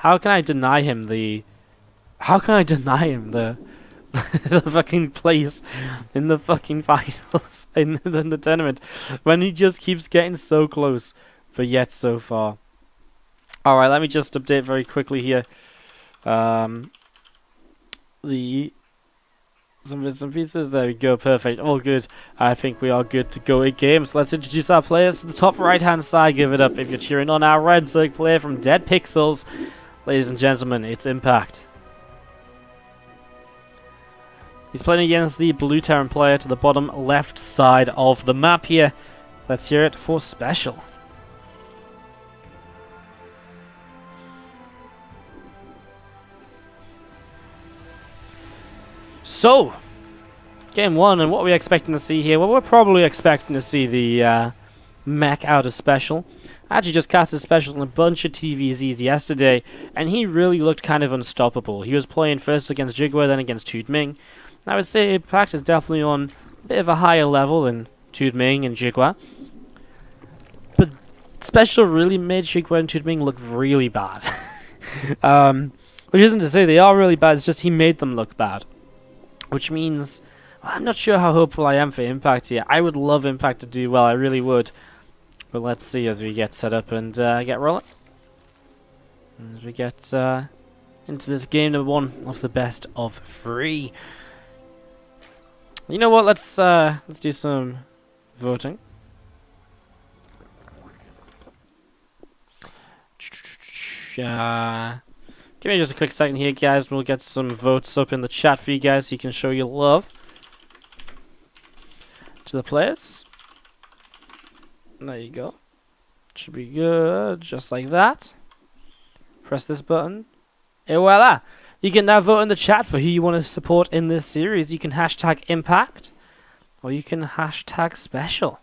How can I deny him the... How can I deny him the the fucking place in the fucking finals in the tournament when he just keeps getting so close but yet so far? Alright, let me just update very quickly here. Some bits and pieces. There we go. Perfect. All good. I think we are good to go in games. Let's introduce our players to the top right hand side. Give it up if you're cheering on our red Zerg player from Dead Pixels. Ladies and gentlemen, it's Impact. He's playing against the blue Terran player to the bottom left side of the map here. Let's hear it for SpeCial. So, game one, and what are we expecting to see here? Well, we're probably expecting to see the mech out of SpeCial. I actually just casted SpeCial in a bunch of TvZs yesterday, and he really looked kind of unstoppable. He was playing first against Jigwa, then against Ming. I would say Impact is definitely on a bit of a higher level than Ming and Jigwa. But SpeCial really made Jigwa and Ming look really bad. Which isn't to say they are really bad, it's just he made them look bad. Which means, I'm not sure how hopeful I am for Impact here. I would love Impact to do well, I really would. But let's see as we get set up and get rolling. As we get into this game number one of the best of 3. You know what? Let's do some voting. Give me just a quick second here, guys, and we'll get some votes up in the chat for you guys so you can show your love to the players. There you go. Should be good, just like that. Press this button. Et voila! You can now vote in the chat for who you want to support in this series. You can hashtag Impact, or you can hashtag SpeCial.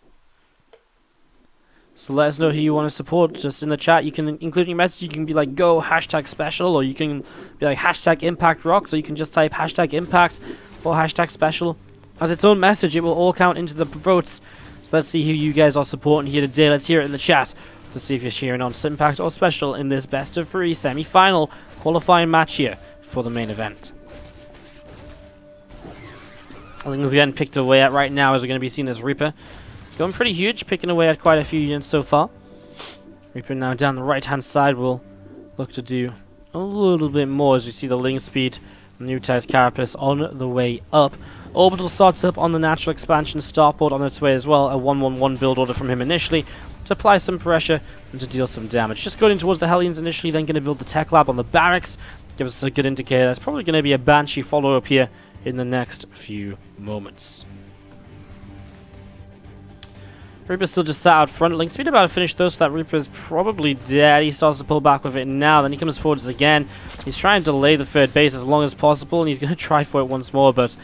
So let us know who you want to support just in the chat. You can include your message. You can be like, go hashtag SpeCial, or you can be like hashtag Impact Rocks, or you can just type hashtag Impact or hashtag SpeCial. As its own message, it will all count into the votes. So let's see who you guys are supporting here today. Let's hear it in the chat to see if you're cheering on Impact or SpeCial in this best of 3 semi-final qualifying match here for the main event. Things getting picked away at right now as we're going to be seeing this Reaper. Going pretty huge, picking away at quite a few units so far. Reaper now down the right-hand side will look to do a little bit more as we see the Ling Speed, Newtized Carapace on the way up. Orbital starts up on the natural expansion, Starport on its way as well. A 1-1-1 build order from him initially to apply some pressure and to deal some damage. Just going towards the Hellions initially, then going to build the Tech Lab on the barracks. Give us a good indicator. There's probably going to be a Banshee follow-up here in the next few moments. Reaper's still just sat out front. Link Speed about to finish though, so that Reaper is probably dead. He starts to pull back with it now, then he comes forwards again. He's trying to delay the third base as long as possible, and he's going to try for it once more, but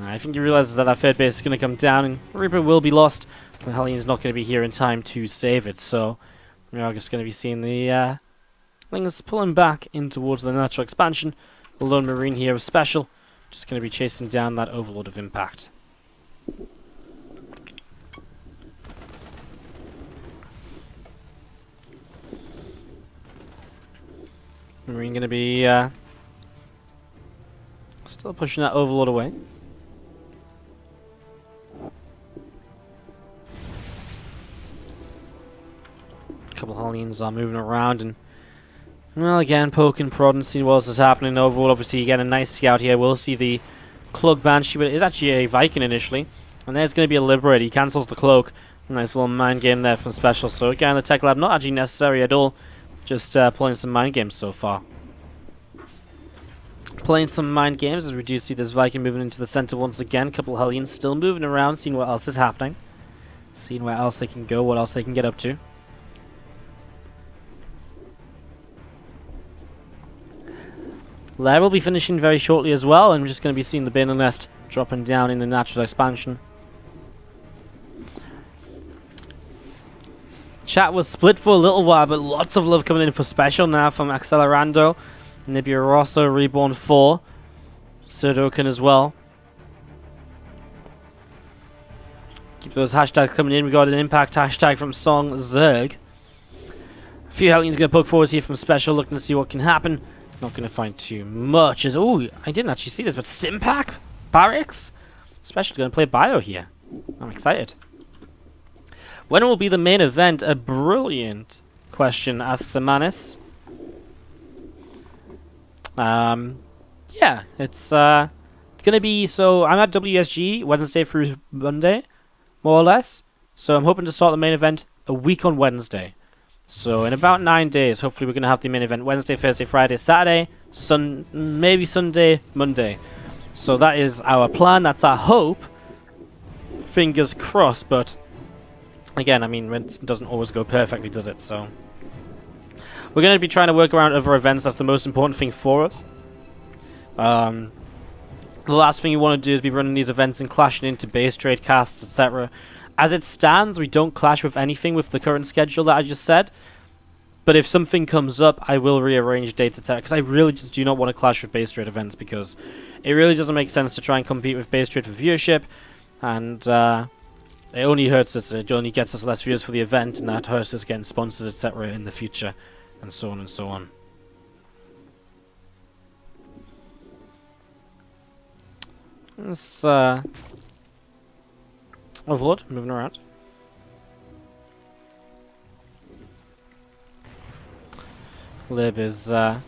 I think he realizes that that third base is going to come down, and Reaper will be lost. The Hellion's not going to be here in time to save it, so we are just going to be seeing the Lings pulling back in towards the natural expansion. The Lone Marine here with SpeCial, just going to be chasing down that Overlord of Impact. Marine going to be still pushing that Overlord away. A couple of Hellions are moving around and, well, again, poking, prodding, seeing what else is happening. Overlord, obviously, you get a nice scout here. We'll see the Cloak Banshee, but it is actually a Viking initially. And there's going to be a Liberator. He cancels the Cloak. Nice little mind game there from SpeCial. So, again, the Tech Lab not actually necessary at all. Just playing some mind games so far. Playing some mind games as we do see this Viking moving into the center once again. Couple of Hellions still moving around, seeing what else is happening. Seeing where else they can go, what else they can get up to. Lair will be finishing very shortly as well, and we're just going to be seeing the Banner Nest dropping down in the natural expansion. Chat was split for a little while, but lots of love coming in for SpeCial now from Accelerando, Nibia Rosso, Reborn 4, Surdoken as well. Keep those hashtags coming in. We got an Impact hashtag from Song Zerg. A few Hellions going to poke forwards here from SpeCial, looking to see what can happen. Not going to find too much. As oh, I didn't actually see this, but Stimpack? Barracks? SpeCial going to play Bio here. I'm excited. When will be the main event? A brilliant question, asks Amanis. Yeah, it's gonna be, so I'm at WSG Wednesday through Monday, more or less. So I'm hoping to start the main event a week on Wednesday. So in about 9 days, hopefully we're gonna have the main event Wednesday, Thursday, Friday, Saturday, maybe Sunday, Monday. So that is our plan. That's our hope. Fingers crossed, but again, I mean, it doesn't always go perfectly, does it? So we're going to be trying to work around other events. That's the most important thing for us. The last thing you want to do is be running these events and clashing into base trade casts, etc. As it stands, we don't clash with anything with the current schedule that I just said. But if something comes up, I will rearrange dates, etc. Because I really just do not want to clash with base trade events, because it really doesn't make sense to try and compete with base trade for viewership. And it only hurts us. It only gets us less viewers for the event, and that hurts us getting sponsors, etc. in the future, and so on and so on. This Overlord moving around. Lib is feeling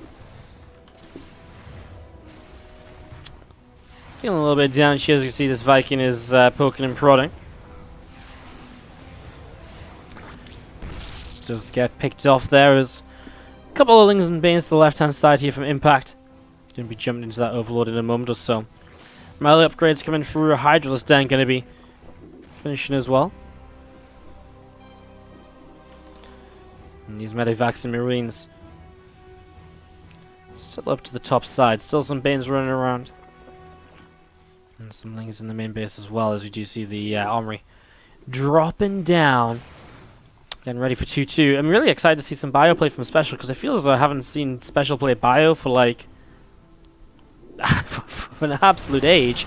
a little bit down. As you see, this Viking is poking and prodding. Just get picked off there as a couple of Lings and Banes to the left hand side here from Impact. Gonna be jumping into that Overlord in a moment or so. Melee upgrades coming through. Hydralisk Den gonna be finishing as well. And these Medivacs and Marines still up to the top side. Still some Banes running around. And some Lings in the main base as well, as we do see the Armory dropping down. Getting ready for 2-2. I'm really excited to see some Bio play from SpeCial, because I feel as though I haven't seen SpeCial play Bio for like for an absolute age.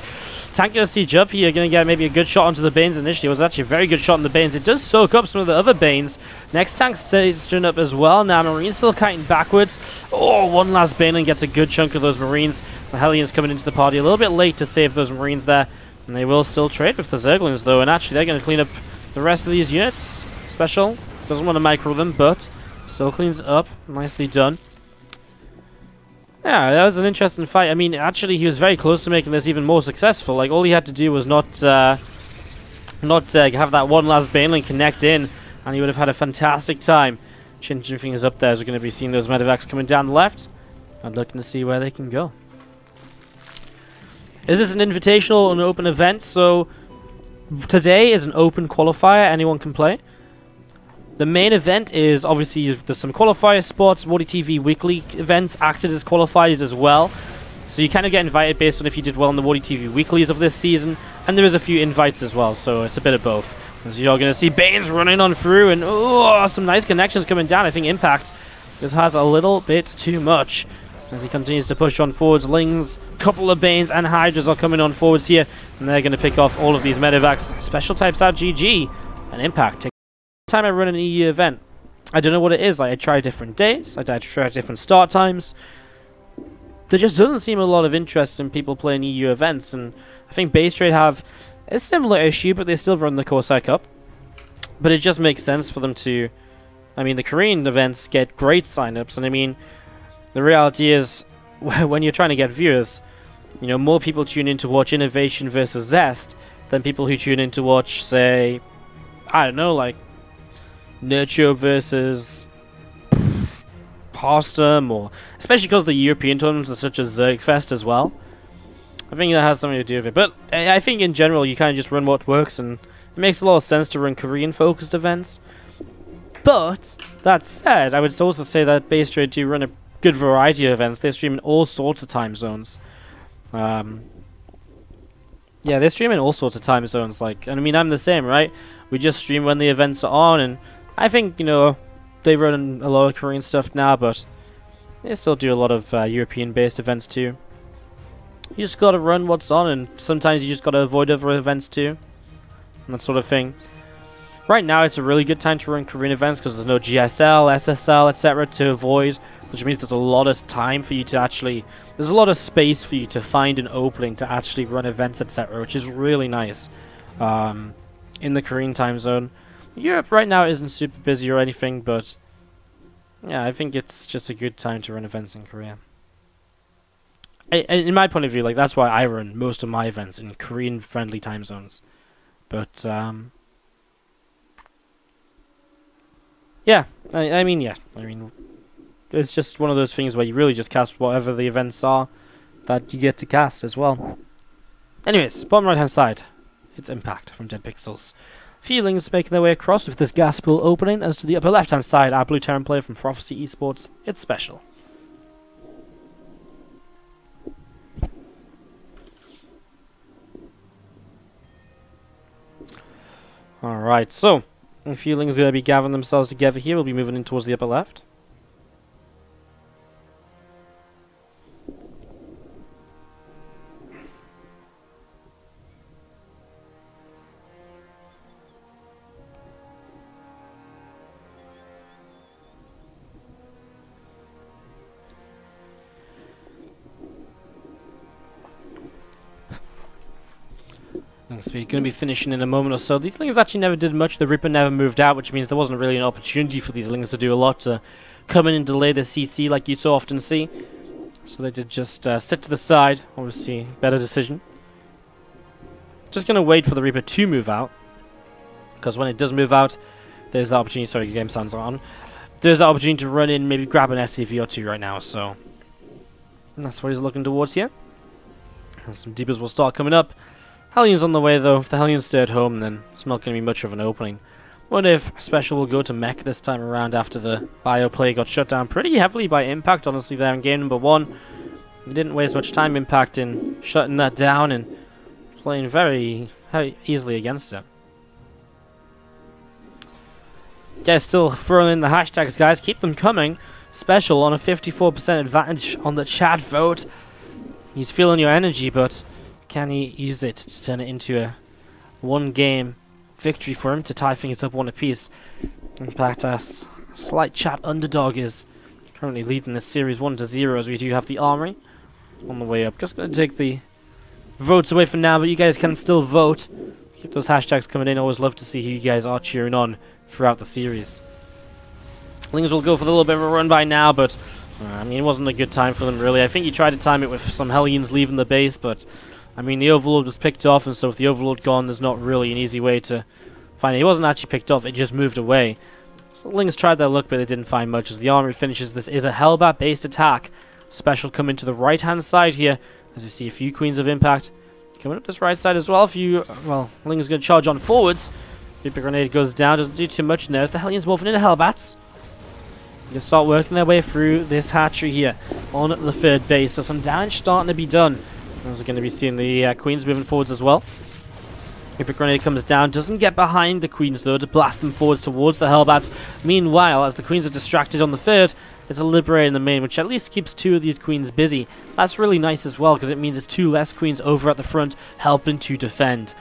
Tank gonna siege up here, gonna get maybe a good shot onto the Banes initially. It was actually a very good shot on the Banes. It does soak up some of the other Banes. Next tank staging up as well. Now Marines still kiting backwards. Oh, one last Bane and gets a good chunk of those Marines. The Hellions coming into the party a little bit late to save those Marines there. And they will still trade with the Zerglings though, and actually they're gonna clean up the rest of these units. SpeCial doesn't want to micro them, but still cleans up. Nicely done. Yeah, that was an interesting fight. I mean, actually, he was very close to making this even more successful. Like, all he had to do was not have that one last Baneling connect in, and he would have had a fantastic time changing things up there. As we're going to be seeing those Medivacs coming down the left, and looking to see where they can go. Is this an invitational or an open event? So today is an open qualifier. Anyone can play. The main event is obviously there's some qualifier spots. WardiTV weekly events acted as qualifiers as well. So you kind of get invited based on if you did well in the WardiTV weeklies of this season. And there is a few invites as well, so it's a bit of both. As you're going to see Banes running on through, and oh, some nice connections coming down. I think Impact just has a little bit too much. As he continues to push on forwards, Lings, couple of Banes and Hydras are coming on forwards here. And they're going to pick off all of these Medivacs. SpeCial types out GG, and Impact time I run an EU event, I don't know what it is. Like, I try different days, I try different start times. There just doesn't seem a lot of interest in people playing EU events, and I think Base Trade have a similar issue, but they still run the Corsair Cup. But it just makes sense for them to, I mean, the Korean events get great signups, and I mean, the reality is, when you're trying to get viewers, you know, more people tune in to watch Innovation versus Zest than people who tune in to watch, say, I don't know, like Nurture versus Parstum, or especially because the European tournaments are such as Zergfest as well. I think that has something to do with it. But I think in general you kind of just run what works, and it makes a lot of sense to run Korean focused events. But that said, I would also say that Base Trade do run a good variety of events. They stream in all sorts of time zones. Yeah, they stream in all sorts of time zones. Like, and I mean, I'm the same, right? We just stream when the events are on, and I think, you know, they run a lot of Korean stuff now, but they still do a lot of European-based events too. You just gotta run what's on, and sometimes you just gotta avoid other events too, and that sort of thing. Right now, it's a really good time to run Korean events because there's no GSL, SSL, etc. to avoid, which means there's a lot of time for you to actually... There's a lot of space for you to find an opening to actually run events, etc., which is really nice in the Korean time zone. Europe right now isn't super busy or anything, but yeah, I think it's just a good time to run events in Korea. In my point of view, like, that's why I run most of my events in Korean-friendly time zones. But, yeah, I mean, it's just one of those things where you really just cast whatever the events are that you get to cast as well. Anyways, bottom right-hand side, it's Impact from Dead Pixels. Feelings making their way across with this gas pool opening. As to the upper left-hand side, our Blue Terran player from Prophecy Esports, it's SpeCial. Alright, so, Feelings are going to be gathering themselves together here. We'll be moving in towards the upper left. So we're going to be finishing in a moment or so. These Lings actually never did much. The Reaper never moved out, which means there wasn't really an opportunity for these Lings to do a lot to come in and delay the CC like you so often see. So they did just sit to the side. Obviously, better decision. Just going to wait for the Reaper to move out, because when it does move out, there's the opportunity. Sorry, your game sounds on. There's the opportunity to run in, maybe grab an SCV or two right now. So that's what he's looking towards here. And some deepers will start coming up. Hellions on the way though. If the Hellions stay at home, then it's not going to be much of an opening. Wonder if SpeCial will go to mech this time around after the bio play got shut down pretty heavily by Impact, honestly, there in game number 1. They didn't waste much time, Impact, in shutting that down and playing very easily against it. Yeah, still throwing in the hashtags, guys. Keep them coming. SpeCial on a 54% advantage on the chat vote. He's feeling your energy, but can he use it to turn it into a one-game victory for him to tie things up one apiece? Impact asks, slight chat underdog is currently leading this series 1-0 as we do have the Armory on the way up. Just going to take the votes away for now, but you guys can still vote. Keep those hashtags coming in. Always love to see who you guys are cheering on throughout the series. Lings will go for a little bit of a run by now, but I mean, it wasn't a good time for them really. I think he tried to time it with some Hellions leaving the base, but I mean, the Overlord was picked off, and so with the Overlord gone, there's not really an easy way to find it. He wasn't actually picked off, it just moved away. So the Lings tried their luck, but they didn't find much. As the Armory finishes, this is a Hellbat-based attack. SpeCial coming to the right-hand side here, as we see a few Queens of Impact coming up this right side as well. Lings going to charge on forwards. Reaper Grenade goes down, doesn't do too much in there. As the Hellions morphing into Hellbats. They're going to start working their way through this hatchery here on the third base. So some damage starting to be done. As we're going to be seeing the Queens moving forwards as well. Reaper Grenade comes down, doesn't get behind the Queens though to blast them forwards towards the Hellbats. Meanwhile, as the Queens are distracted on the third, it's a Liberator in the main, which at least keeps 2 of these Queens busy. That's really nice as well, because it means it's 2 less Queens over at the front helping to defend.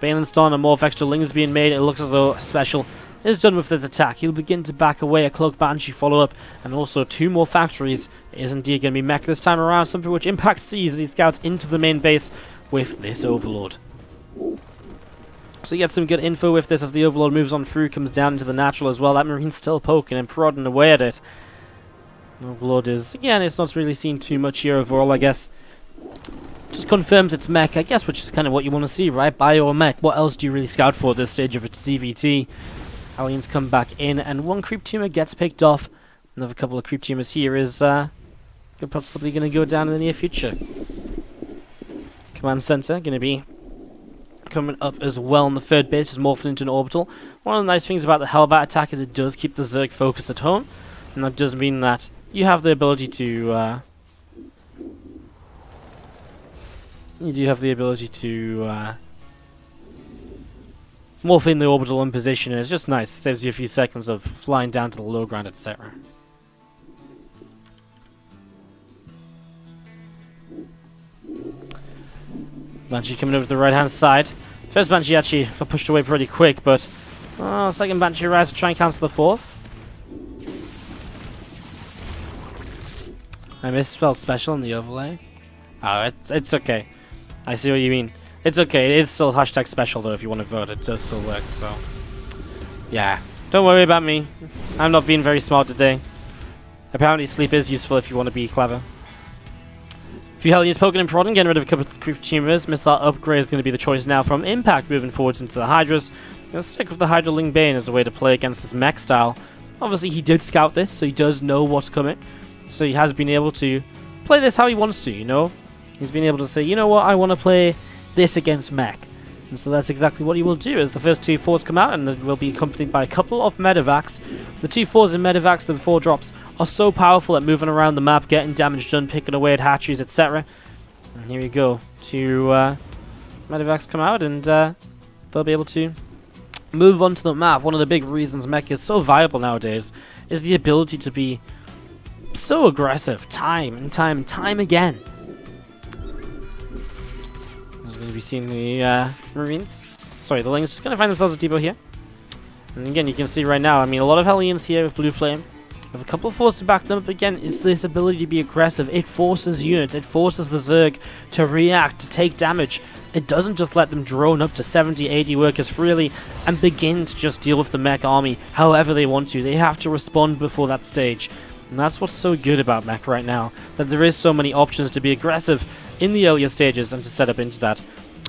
Bane's done, and more extra Lings being made. It looks as though SpeCial is done with this attack. He'll begin to back away. A Cloak Banshee follow-up, and also 2 more factories is indeed going to be mech this time around, something which Impact sees as he scouts into the main base with this Overlord. So you get some good info with this as the Overlord moves on through, comes down into the natural as well. That Marine's still poking and prodding away at it. Overlord is, again, it's not really seen too much here overall, I guess. Just confirms it's mech, I guess, which is kind of what you want to see, right? Bio or mech. What else do you really scout for at this stage of its CVT? Aliens come back in, and 1 creep tumor gets picked off. Another couple of creep tumors here is possibly going to go down in the near future. Command center going to be coming up as well on the third base, is morphing into an orbital. One of the nice things about the Hellbat attack is it does keep the Zerg focused at home, and that does mean that you have the ability to morph in the orbital in position, and it's just nice. It saves you a few seconds of flying down to the low ground, etc. Banshee coming over to the right hand side. First Banshee actually got pushed away pretty quick, but Oh, second Banshee Rise to try and cancel the fourth. I misspelled special in the overlay. Oh, it's okay. I see what you mean. It's okay. It is still hashtag special though if you want to vote. It does still work, so... Yeah. Don't worry about me. I'm not being very smart today. Apparently sleep is useful if you want to be clever. If you Hellions poking and prodding, getting rid of a couple of creep chambers, missile upgrade is going to be the choice now from Impact moving forwards into the Hydras. Gonna stick with the Hydraling Bane as a way to play against this mech style. Obviously he did scout this, so he does know what's coming. So he has been able to play this how he wants to, you know? He's been able to say, you know what, I want to play this against mech. And so that's exactly what he will do as the first 2 4s come out, and it will be accompanied by a couple of Medivacs. The 2 4s in Medivacs, the 4 drops, are so powerful at moving around the map, getting damage done, picking away at hatcheries, etc. And here we go. 2 Medivacs come out, and they'll be able to move onto the map. One of the big reasons mech is so viable nowadays is the ability to be so aggressive time and time again. There's going to be seeing the Marines. Sorry, the Lings just going to find themselves a depot here. And again, you can see right now, I mean, a lot of Hellions here with Blue Flame. With a couple of forces to back them up. Again, it's this ability to be aggressive. It forces units, it forces the Zerg to react, to take damage. It doesn't just let them drone up to 70, 80 workers freely and begin to just deal with the mech army however they want to. They have to respond before that stage. And that's what's so good about mech right now, that there is so many options to be aggressive in the earlier stages and to set up into that.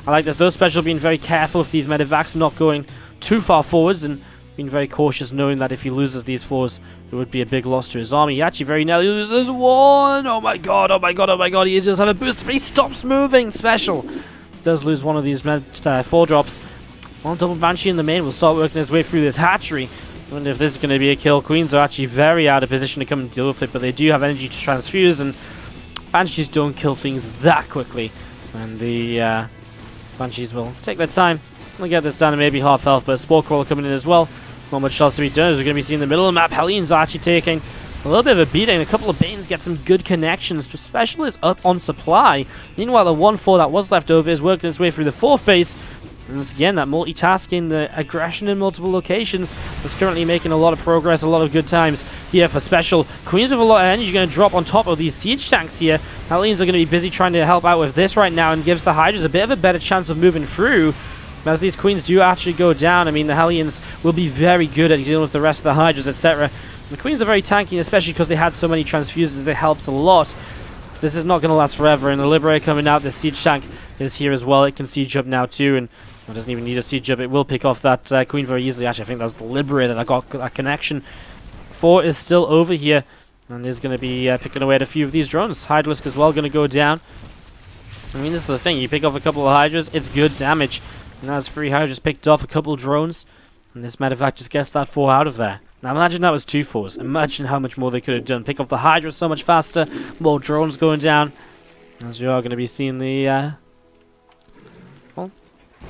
I like this though, Special being very careful with these Medivacs, not going too far forwards and being very cautious, knowing that if he loses these 4s, it would be a big loss to his army. He actually very nearly loses 1! Oh my god, oh my god, oh my god, he does have a boost, but he stops moving! Special does lose one of these 4 drops. One double Banshee in the main will start working his way through this hatchery. I wonder if this is going to be a kill. Queens are actually very out of position to come and deal with it, but they do have energy to transfuse, and Banshees don't kill things that quickly. And the Banshees will take their time. They'll get this down to maybe half health, but a Spore Crawler coming in as well. Not much else to be done as we're going to be seeing the middle of the map. Hellions are actually taking a little bit of a beating. A couple of Banes get some good connections. Special is up on supply. Meanwhile, the 1-4 that was left over is working its way through the 4th base. And once again, that multitasking, the aggression in multiple locations is currently making a lot of progress, a lot of good times here for Special. Queens with a lot of energy going to drop on top of these siege tanks here. Hellions are going to be busy trying to help out with this right now and gives the Hydras a bit of a better chance of moving through. As these Queens do actually go down, I mean, the Hellions will be very good at dealing with the rest of the Hydras, etc. The Queens are very tanky, especially because they had so many transfuses. It helps a lot. This is not going to last forever, and the Liberator coming out, the siege tank is here as well. It can siege up now too, and it doesn't even need a siege up. It will pick off that Queen very easily. Actually, I think that was the Liberator that got that connection. 4 is still over here, and is going to be picking away at a few of these drones. Hydralisk as well going to go down. I mean, this is the thing. You pick off a couple of Hydras, it's good damage. And that's 3 Hydras picked off a couple of drones, and this Medivac just gets that 4 out of there. Now imagine that was 2 4s. Imagine how much more they could have done. Pick off the Hydra so much faster, more drones going down. As we are going to be seeing the well,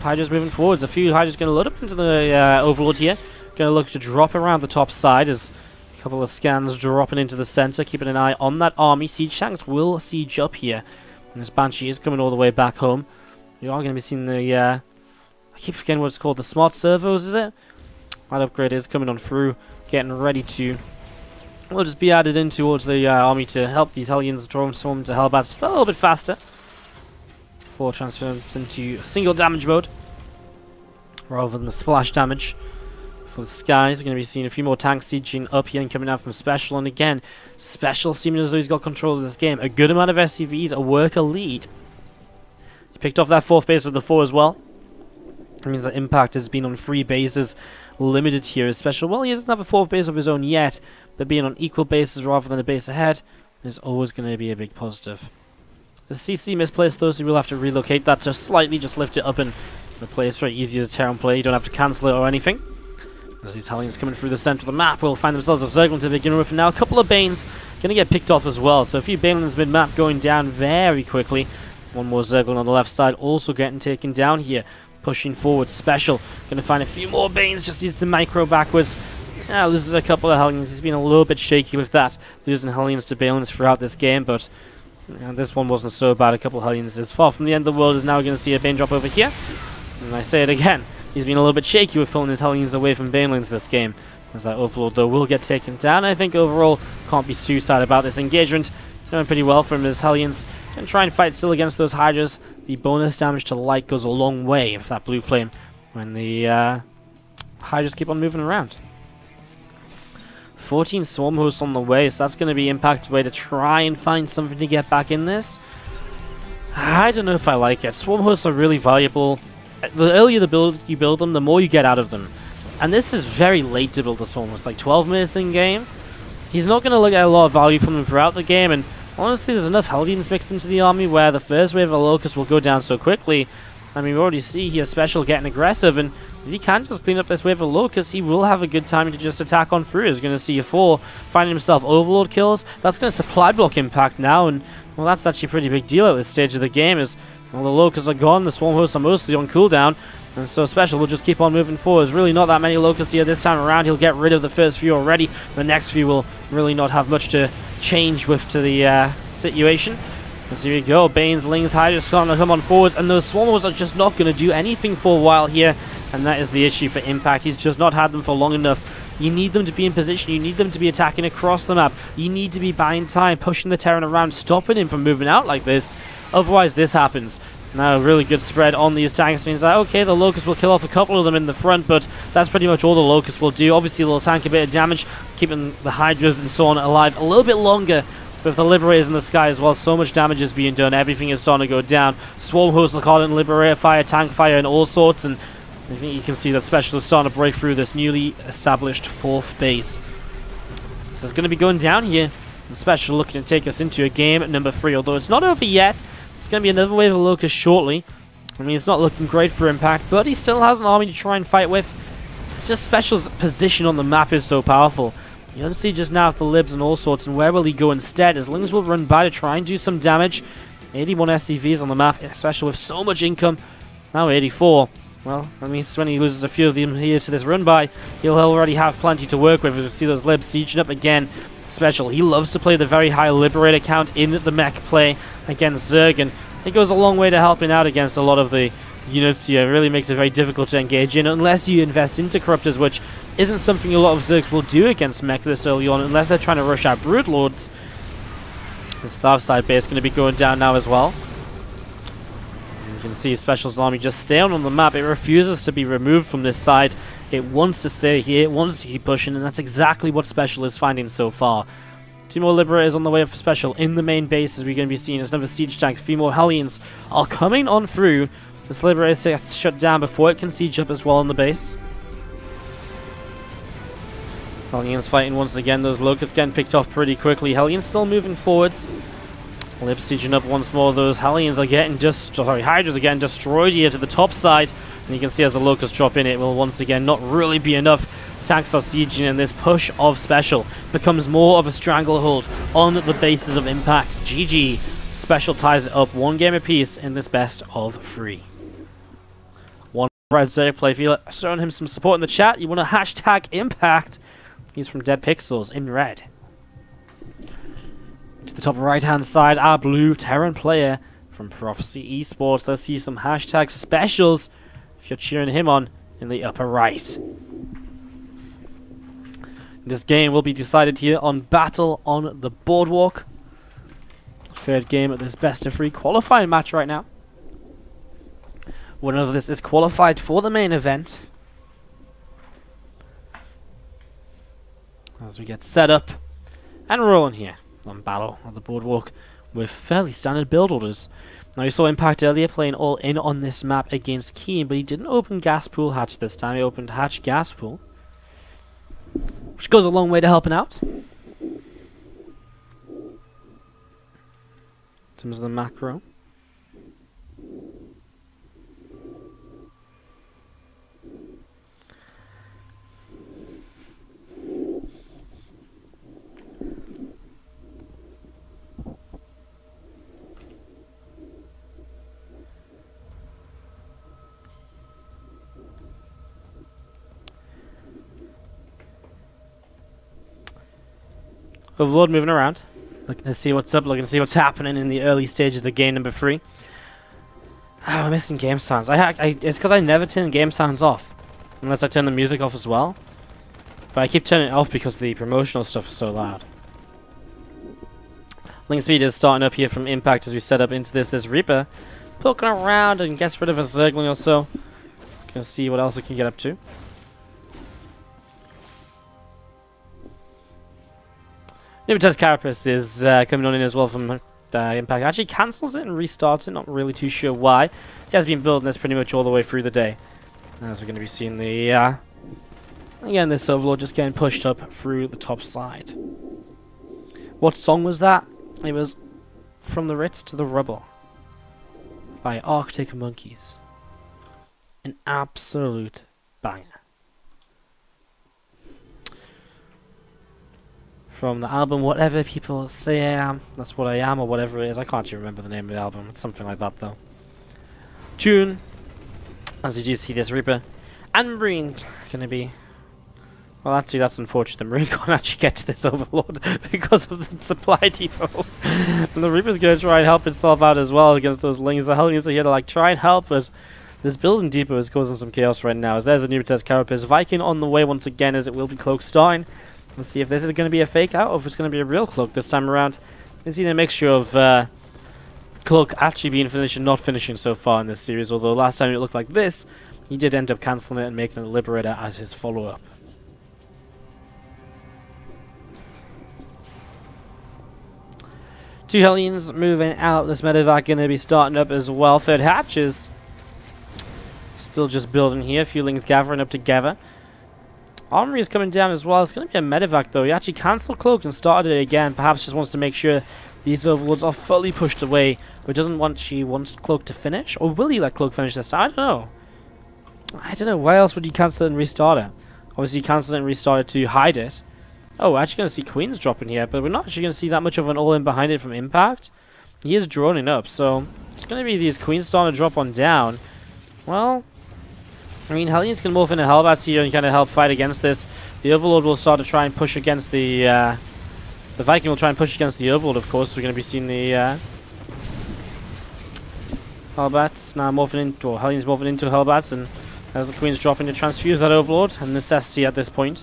Hydras moving forwards. A few Hydras going to load up into the Overlord here. Going to look to drop around the top side as a couple of scans dropping into the center, keeping an eye on that army. Siege tanks will siege up here. And this Banshee is coming all the way back home. You are going to be seeing the I keep forgetting what it's called, the smart servos, is it? That upgrade is coming on through, getting ready to will just be added in towards the army to help these Hellions transform into Hellbats just a little bit faster before transforms into single damage mode rather than the splash damage. For the skies, are going to be seeing a few more tanks sieging up here and coming out from Special, and again, Special seeming as though he's got control of this game. A good amount of SCVs, a worker lead. He picked off that 4th base with the 4 as well. That means that Impact has been on 3 bases, limited here as Special. Well, he doesn't have a 4th base of his own yet, but being on equal bases rather than a base ahead is always going to be a big positive. The CC misplaced though, so we'll have to relocate that just slightly, just lift it up and replace. Very easy to tear and play, you don't have to cancel it or anything. As these Hellions coming through the center of the map will find themselves a Zerglin to begin with, and now a couple of Banes going to get picked off as well. So a few Banelings mid-map going down very quickly. One more Zerglin on the left side also getting taken down here. Pushing forward, Special. Going to find a few more Banes, just needs to micro backwards. Now loses a couple of Hellions. He's been a little bit shaky with that, losing Hellions to Banelings throughout this game, but this one wasn't so bad. A couple of Hellions is far from the end of the world. Is now going to see a Bane drop over here. And I say it again, He's been a little bit shaky with pulling his Hellions away from Banelings this game. As that Overlord, though, will get taken down. I think overall, can't be too sad about this engagement. Doing pretty well from his Hellions. Can try and fight still against those Hydras. The bonus damage to light goes a long way with that blue flame when the Hydras keep on moving around. 14 Swarm Hosts on the way, so that's going to be Impact's way to try and find something to get back in this. I don't know if I like it. Swarm Hosts are really valuable. The earlier you build them, the more you get out of them. And this is very late to build a Swarm Host, like 12 minutes in game. He's not going to look at a lot of value from them throughout the game, and honestly, there's enough Hellions mixed into the army where the first wave of Locusts will go down so quickly. I mean, we already see here SpeCial getting aggressive, and if he can just clean up this wave of Locusts, he will have a good time to just attack on through. He's going to see a 4, finding himself Overlord kills. That's going to supply block Impact now, and well, that's actually a pretty big deal at this stage of the game, as well, the Locusts are gone, the Swarm Hosts are mostly on cooldown, and so SpeCial will just keep on moving forward. There's really not that many Locusts here this time around. He'll get rid of the first few already. The next few will really not have much to change with to the situation. And so here we go. Bane's Lings, Hydra starting to come on forwards, and those Swarm Hosts are just not going to do anything for a while here, and that is the issue for Impact. He's just not had them for long enough. You need them to be in position. You need them to be attacking across the map. You need to be buying time, pushing the Terran around, stopping him from moving out like this. Otherwise, this happens. Now, a really good spread on these tanks means that, okay, the Locusts will kill off a couple of them in the front, but that's pretty much all the Locusts will do. Obviously, they'll tank a bit of damage, keeping the Hydras and so on alive a little bit longer. With the Liberators in the sky as well, so much damage is being done. Everything is starting to go down. Swarm Hosts are caught in Liberator fire, tank fire, and all sorts, and I think you can see that SpeCial is starting to break through this newly established 4th base. So it's going to be going down here. And SpeCial looking to take us into a game at number 3, although it's not over yet. It's going to be another wave of Locusts shortly. I mean, it's not looking great for Impact, but he still has an army to try and fight with. It's just SpeCial's position on the map is so powerful. You don't see just now with the Libs and all sorts, and where will he go instead? As Lings will run by to try and do some damage. 81 SCVs on the map, especially with so much income. Now 84. Well, that means when he loses a few of them here to this run by, he'll already have plenty to work with. As we see those Libs sieging up again. SpeCial, he loves to play the very high Liberator count in the mech play against Zerg, and it goes a long way to helping out against a lot of the units here. It really makes it very difficult to engage in unless you invest into Corruptors, which isn't something a lot of Zergs will do against mech this early on unless they're trying to rush out Broodlords. The south side base going to be going down now as well. You can see SpeCial's army just staying on the map. It refuses to be removed from this side. It wants to stay here. It wants to keep pushing, and that's exactly what SpeCial is finding so far. 2 more Liberators on the way for SpeCial in the main base, as we're going to be seeing another siege tank. A few more Hellions are coming on through. This Liberator gets shut down before it can siege up as well in the base. Hellions fighting once again. Those Locusts getting picked off pretty quickly. Hellions still moving forwards. Lib sieging up once more. Those Hellions are getting Hydras are getting destroyed here to the top side. And you can see as the Locusts drop in, it will once again not really be enough. Tanks are sieging, and this push of SpeCial becomes more of a stranglehold on the bases of Impact. GG. SpeCial ties it up 1 game apiece in this best of 3. One Red Zerg play. If you're showing him some support in the chat, you want to hashtag Impact. He's from Dead Pixels in red. To the top right hand side, our blue Terran player from Prophecy Esports. Let's see some hashtag SpeCials if you're cheering him on in the upper right. This game will be decided here on Battle on the Boardwalk. 3rd game of this best of 3 qualifying match right now. One of this is qualified for the main event. As we get set up and rolling here on Battle on the Boardwalk with fairly standard build orders. Now you saw Impact earlier playing all in on this map against Keen, but he didn't open Gas Pool Hatch this time. He opened Hatch Gas Pool, which goes a long way to helping out. In terms of the macro. Overlord moving around, looking to see what's up, looking to see what's happening in the early stages of game number 3. Oh, I'm missing game sounds. It's because I never turn game sounds off. Unless I turn the music off as well. But I keep turning it off because the promotional stuff is so loud. Link speed is starting up here from impact as we set up into this Reaper. Poking around and gets rid of a Zergling or so. Gonna see what else it can get up to. Nubatez Carapace is coming on in as well from impact. Actually cancels it and restarts it, not really too sure why. He has been building this pretty much all the way through the day. As we're going to be seeing the, again, this Overlord just getting pushed up through the top side. What song was that? It was From the Ritz to the Rubble by Arctic Monkeys. An absolute banger. From the album Whatever People Say I Am, That's What I Am, or whatever it is. I can't actually remember the name of the album. It's something like that, though. Tune. As you do see this Reaper. And Marine going to be... Well, actually, that's unfortunate. The Marine can't actually get to this Overlord because of the supply depot. And the Reaper's going to try and help itself out as well against those Lings. The Hellions are here to, like, try and help, but... This building depot is causing some chaos right now. As there's the Nubatez Carapace. Viking on the way once again, as it will be Cloak Stein. Let's see if this is going to be a fake out or if it's going to be a real Cloak this time around. It's seen a mixture of Cloak actually being finished and not finishing so far in this series, although last time it looked like this, he did end up cancelling it and making a Liberator as his follow-up. Two Hellions moving out. This medevac going to be starting up as well. Third hatch is still just building here. Feelings gathering up together. Armory is coming down as well. It's going to be a medevac though. He actually cancelled Cloak and started it again. Perhaps just wants to make sure these Overlords are fully pushed away. But doesn't want Cloak to finish? Or will he let Cloak finish this time? I don't know. I don't know. Why else would he cancel it and restart it? Obviously he cancelled it and restarted to hide it. Oh, we're actually going to see Queens dropping here. But we're not actually going to see that much of an all-in behind it from Impact. He is droning up. So it's going to be these Queens starting to drop on down. Well... I mean, Hellions can morph into Hellbats here and kind of help fight against this. The Overlord will start to try and push against the Viking will try and push against the Overlord, of course. We're going to be seeing the Hellbats now morphing into, or Hellions morphing into Hellbats, and as the Queen's dropping to transfuse that Overlord, a necessity at this point.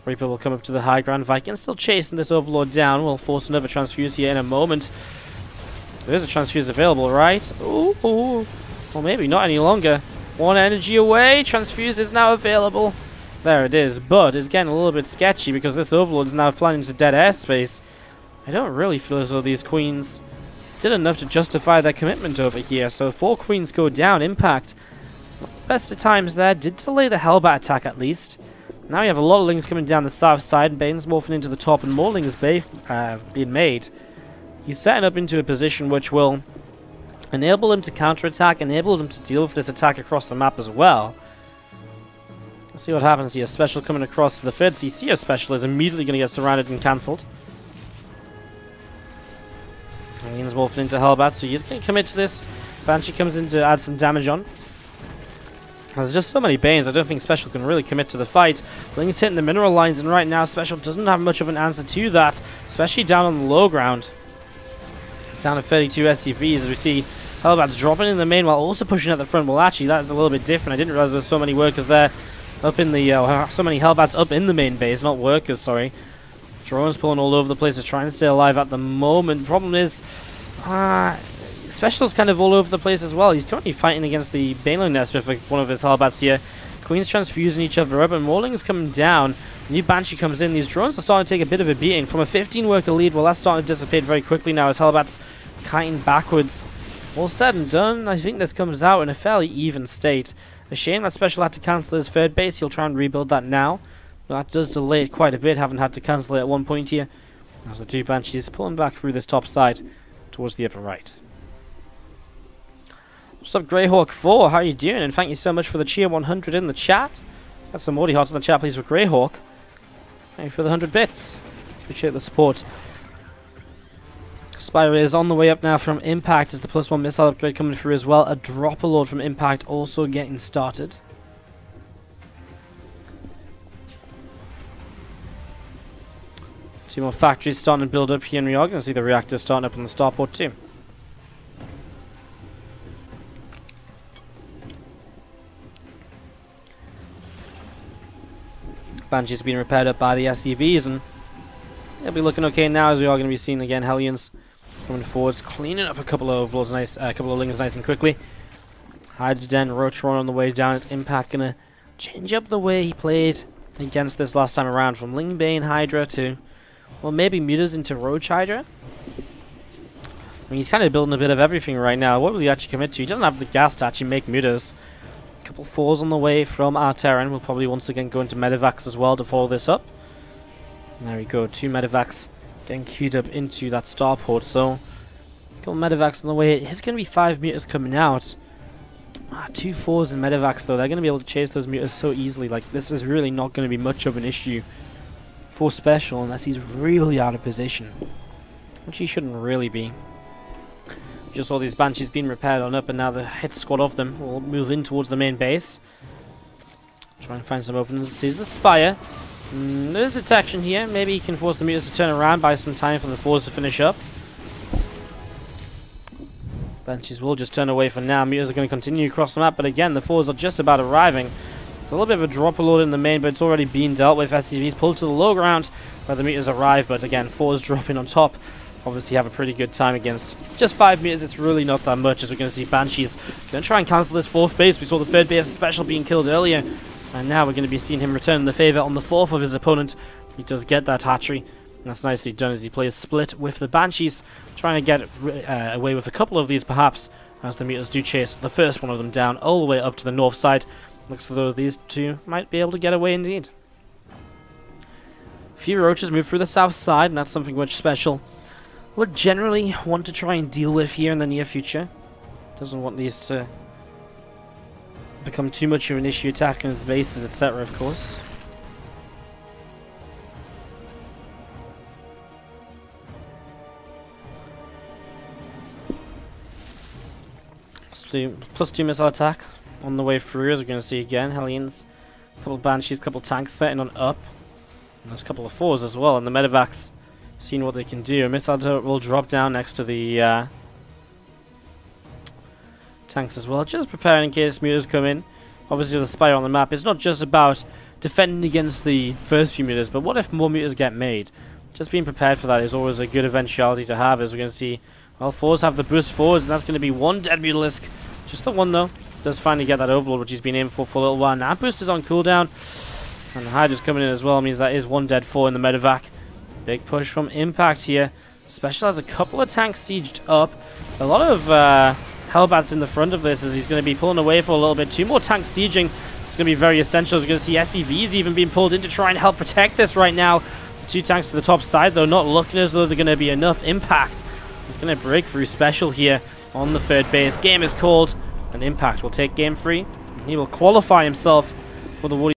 Reaper will come up to the high ground. Viking still chasing this Overlord down. We'll force another transfuse here in a moment. There's a transfuse available, right? Ooh, ooh. Well, maybe not any longer. One energy away. Transfuse is now available. There it is. But it's getting a little bit sketchy because this Overlord is now flying into dead airspace. I don't really feel as though these Queens did enough to justify their commitment over here. So 4 Queens go down. Impact. Best of times there. Did delay the Hellbat attack at least. Now we have a lot of Lings coming down the south side. Bane's morphing into the top and more Lings being made. He's setting up into a position which will enable him to counterattack, enable him to deal with this attack across the map as well. Let's see what happens here. Special coming across to the third CC. Special is immediately going to get surrounded and cancelled. He's morphing into Hellbat, so he's going to commit to this. Banshee comes in to add some damage on. There's just so many Banes, I don't think Special can really commit to the fight. Ling's hitting the mineral lines, and right now Special doesn't have much of an answer to that, especially down on the low ground. It's down to 32 SCVs as we see Hellbat's dropping in the main while also pushing at the front. Well, actually, that's a little bit different. I didn't realize there's so many workers there up in the... so many Hellbats up in the main base, not workers, sorry. Drones pulling all over the place to try and stay alive at the moment. Problem is... Special's kind of all over the place as well. He's currently fighting against the Baneling nest with one of his Hellbats here. Queen's transfusing each other up, and Morling is coming down. New Banshee comes in. These drones are starting to take a bit of a beating. From a 15-worker lead, well, that's starting to dissipate very quickly now as Hellbat's kiting backwards. All said and done, I think this comes out in a fairly even state. A shame that Special had to cancel his third base. He'll try and rebuild that now. But that does delay it quite a bit, having had to cancel it at one point here. As the two Banshees pulling back through this top side towards the upper right. What's up, Greyhawk4? How are you doing? And thank you so much for the cheer 100 in the chat. Got some Morty Hearts in the chat, please, for Greyhawk. Thank you for the 100 bits. Appreciate the support. Spire is on the way up now from Impact as the +1 missile upgrade coming through as well. A Dropper-Lord from Impact also getting started. Two more factories starting to build up here in Rearg. You can see the reactors starting up on the starport too. Banshees being repaired up by the SCVs, and they'll be looking okay now, as we are going to be seeing again Hellions coming forwards, cleaning up a couple of overlords nice, a couple of Lings nice and quickly. Hydroden, Roachron on the way down. Is Impact going to change up the way he played against this last time around, from Lingbane Hydra to, well, maybe Mutas into Roach Hydra? I mean, he's kind of building a bit of everything right now. What will he actually commit to? He doesn't have the gas to actually make Mutas. A couple 4s on the way from our Terran. We'll probably once again go into Medivacs as well to follow this up. And there we go, 2 Medivacs getting queued up into that starport. So, a couple Medivacs on the way. There's going to be 5 Mutas coming out. 2 4s and Medivacs though, they're going to be able to chase those Mutas so easily. Like, this is really not going to be much of an issue for SpeCial unless he's really out of position, which he shouldn't really be. Just saw these Banshees being repaired on up, and now the hit squad of them will move in towards the main base. Try and find some openings. Sees the Spire. There's detection here. Maybe he can force the Mutas to turn around, buy some time for the 4s to finish up. Banshees will just turn away for now. Mutas are going to continue across the map, but again, the 4s are just about arriving. It's a little bit of a drop load in the main, but it's already been dealt with. SCVs pulled to the low ground where the Mutas arrive, but again, 4s dropping on top. Obviously have a pretty good time against just 5 Mutas. It's really not that much, as we're going to see Banshees going to try and cancel this 4th base. We saw the 3rd base SpeCial being killed earlier, and now we're going to be seeing him return the favour on the 4th of his opponent. He does get that hatchery, and that's nicely done as he plays split with the Banshees, trying to get away with a couple of these perhaps, as the Mutas do chase the first one of them down all the way up to the north side. Looks as though these 2 might be able to get away indeed. A few Roaches move through the south side, and that's something which SpeCial would generally want to try and deal with here in the near future. Doesn't want these to become too much of an issue attacking his bases, etc., of course. +2 missile attack on the way through, as we're going to see again. Hellions, a couple of Banshees, a couple of tanks setting on up. And there's a couple of 4s as well, and the Medivacs seeing what they can do. A missile turret will drop down next to the tanks as well, just preparing in case Mutas come in. Obviously the Spire on the map, it's not just about defending against the first few Mutas, but what if more Mutas get made? Just being prepared for that is always a good eventuality to have, as we're going to see, well, 4s have the boost forwards, and that's going to be 1 dead Mutalisk. Just the 1 though. Does finally get that Overlord, which he's been aiming for a little while now. Boost is on cooldown, and Hydra's coming in as well, means that is 1 dead 4 in the Medivac. Big push from Impact here. SpeCial has a couple of tanks sieged up. A lot of Hellbats in the front of this, as he's going to be pulling away for a little bit. 2 more tanks sieging. It's going to be very essential. We're going to see SCVs even being pulled in to try and help protect this right now. The 2 tanks to the top side, though, not looking as though they're going to be enough. Impact is going to break through SpeCial here on the 3rd base. Game is called, and Impact will take game 3. And he will qualify himself for the WardiTV